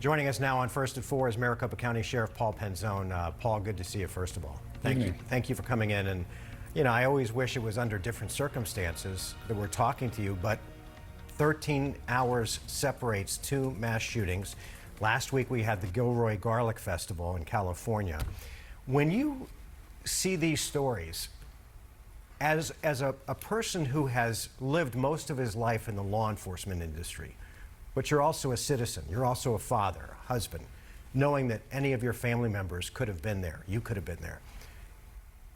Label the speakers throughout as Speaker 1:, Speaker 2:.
Speaker 1: Joining us now on First at 4 is Maricopa County Sheriff Paul Penzone. Paul, good to see you, first of all. Thank you. Thank you for coming in. And, you know, I always wish it was under different circumstances that we're talking to you, but 13 hours separates two mass shootings. Last week we had the Gilroy Garlic Festival in California. When you see these stories, as a person who has lived most of his life in the law enforcement industry, but you're also a citizen, you're also a father, a husband, knowing that any of your family members could have been there, you could have been there.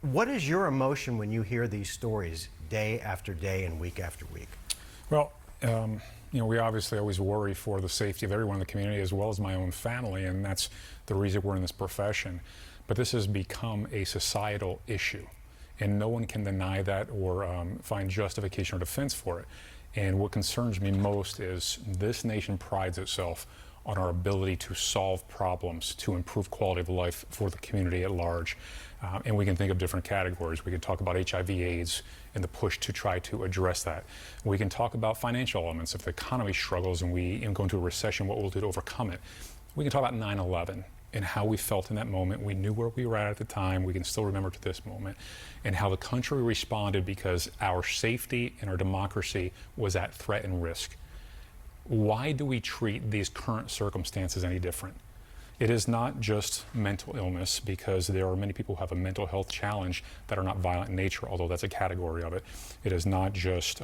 Speaker 1: What is your emotion when you hear these stories day after day and week after week?
Speaker 2: Well, you know, we obviously always worry for the safety of everyone in the community as well as my own family, and that's the reason we're in this profession. But this has become a societal issue, and no one can deny that or find justification or defense for it. And what concerns me most is this nation prides itself on our ability to solve problems, to improve quality of life for the community at large. And we can think of different categories. We can talk about HIV/AIDS and the push to try to address that. We can talk about financial elements. If the economy struggles and we go into a recession, what we'll do to overcome it. We can talk about 9/11 and how we felt in that moment. We knew where we were at the time. We can still remember to this moment, and how the country responded because our safety and our democracy was at threat and risk. Why do we treat these current circumstances any different? It is not just mental illness, because there are many people who have a mental health challenge that are not violent in nature, although that's a category of it. It is not just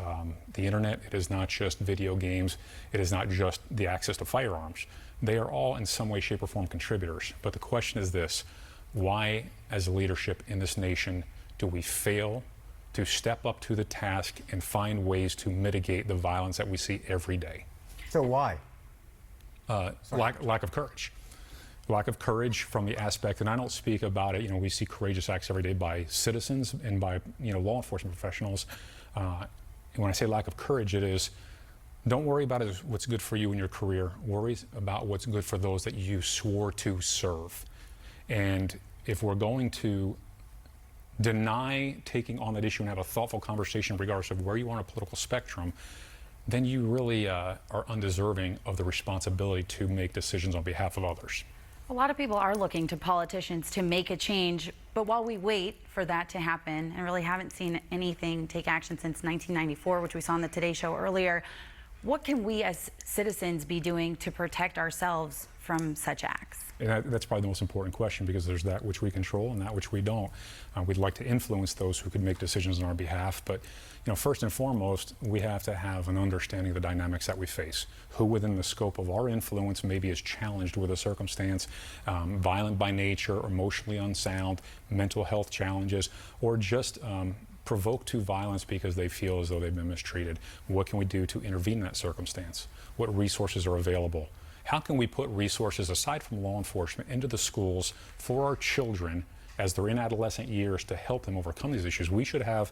Speaker 2: the internet. It is not just video games. It is not just the access to firearms. They are all in some way, shape, or form contributors. But the question is this: why, as leadership in this nation, do we fail to step up to the task and find ways to mitigate the violence that we see every day?
Speaker 1: So why?
Speaker 2: Lack of courage. Lack of courage from the aspect, and I don't speak about it, you know, we see courageous acts every day by citizens and by, you know, law enforcement professionals. And when I say lack of courage, it is, don't worry about what's good for you in your career. Worry about what's good for those that you swore to serve. And if we're going to deny taking on that issue and have a thoughtful conversation regardless of where you are on a political spectrum, then you really are undeserving of the responsibility to make decisions on behalf of others.
Speaker 3: A lot of people are looking to politicians to make a change, but while we wait for that to happen and really haven't seen anything take action since 1994, which we saw on the Today Show earlier, what can we as citizens be doing to protect ourselves from such acts?
Speaker 2: And that's probably the most important question, because there's that which we control and that which we don't. We'd like to influence those who could make decisions on our behalf, but you know, first and foremost, we have to have an understanding of the dynamics that we face. Who within the scope of our influence maybe is challenged with a circumstance, violent by nature, or emotionally unsound, mental health challenges, or just provoked to violence because they feel as though they've been mistreated. What can we do to intervene in that circumstance? What resources are available? How can we put resources aside from law enforcement into the schools for our children as they're in adolescent years to help them overcome these issues? We should have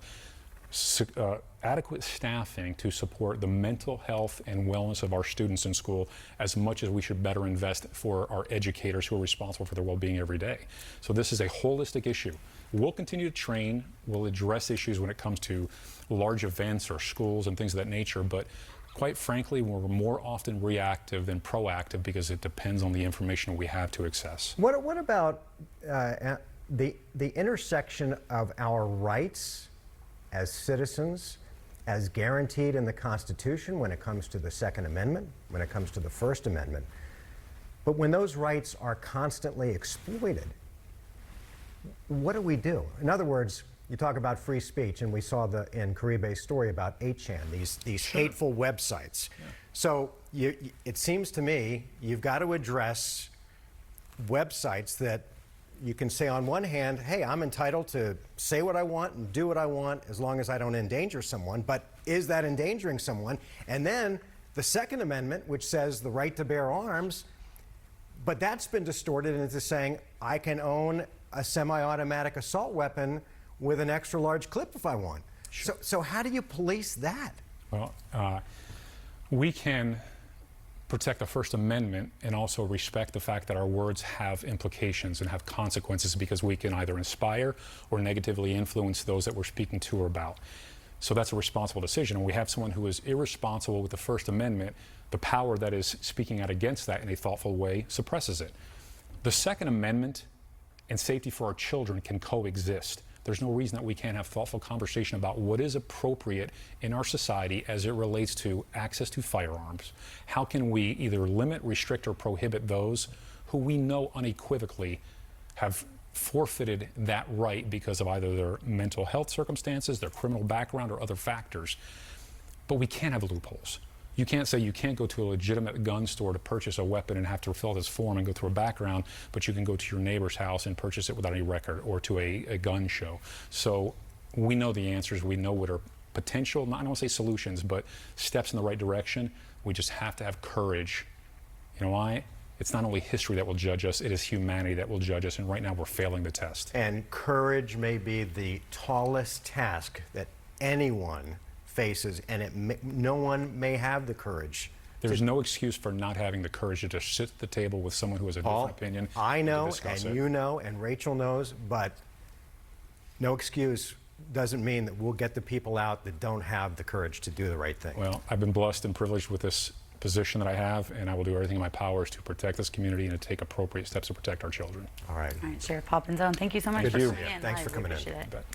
Speaker 2: adequate staffing to support the mental health and wellness of our students in school as much as we should better invest for our educators who are responsible for their well-being every day. So this is a holistic issue. We'll continue to train, we'll address issues when it comes to large events or schools and things of that nature, but quite frankly, we're more often reactive than proactive because it depends on the information we have to access.
Speaker 1: What about the intersection of our rights as citizens, as guaranteed in the Constitution when it comes to the Second Amendment, when it comes to the First Amendment, but when those rights are constantly exploited, what do we do? In other words, you talk about free speech, and we saw in Caribe's story about 8chan, these hateful websites. Yeah. So it seems to me you've got to address websites that you can say on one hand, hey, I'm entitled to say what I want and do what I want as long as I don't endanger someone, but is that endangering someone? And then the Second Amendment, which says the right to bear arms, but that's been distorted into saying I can own a semi-automatic assault weapon with an extra large clip if I want. Sure. So how do you police that?
Speaker 2: Well, we can protect the First Amendment and also respect the fact that our words have implications and have consequences, because we can either inspire or negatively influence those that we're speaking to or about. So that's a responsible decision. And we have someone who is irresponsible with the First Amendment. The power that is speaking out against that in a thoughtful way suppresses it. The Second Amendment and safety for our children can coexist. There's no reason that we can't have thoughtful conversation about what is appropriate in our society as it relates to access to firearms. How can we either limit, restrict, or prohibit those who we know unequivocally have forfeited that right because of either their mental health circumstances, their criminal background, or other factors. But we can't have loopholes. You can't say you can't go to a legitimate gun store to purchase a weapon and have to fill out this form and go through a background, but you can go to your neighbor's house and purchase it without any record, or to a gun show. So we know the answers. We know what are potential, I don't want to say solutions, but steps in the right direction. We just have to have courage. You know why? It's not only history that will judge us, it is humanity that will judge us, and right now we're failing the test.
Speaker 1: And courage may be the tallest task that anyone faces, and no one may have the courage.
Speaker 2: There's no excuse for not having the courage to just sit at the table with someone who has a different opinion.
Speaker 1: I know,
Speaker 2: and discuss
Speaker 1: and
Speaker 2: it.
Speaker 1: you know, and Rachel knows, but no excuse doesn't mean that we'll get the people out that don't have the courage to do the right thing.
Speaker 2: Well, I've been blessed and privileged with this position that I have, and I will do everything in my powers to protect this community and to take appropriate steps to protect our children.
Speaker 1: All right.
Speaker 3: All right, Sheriff Paul Penzone, thank you so much
Speaker 2: Thank
Speaker 3: for
Speaker 2: you.
Speaker 3: coming in.
Speaker 1: Thanks
Speaker 3: I
Speaker 1: for
Speaker 3: really
Speaker 1: coming in.
Speaker 3: appreciate it.
Speaker 2: You bet.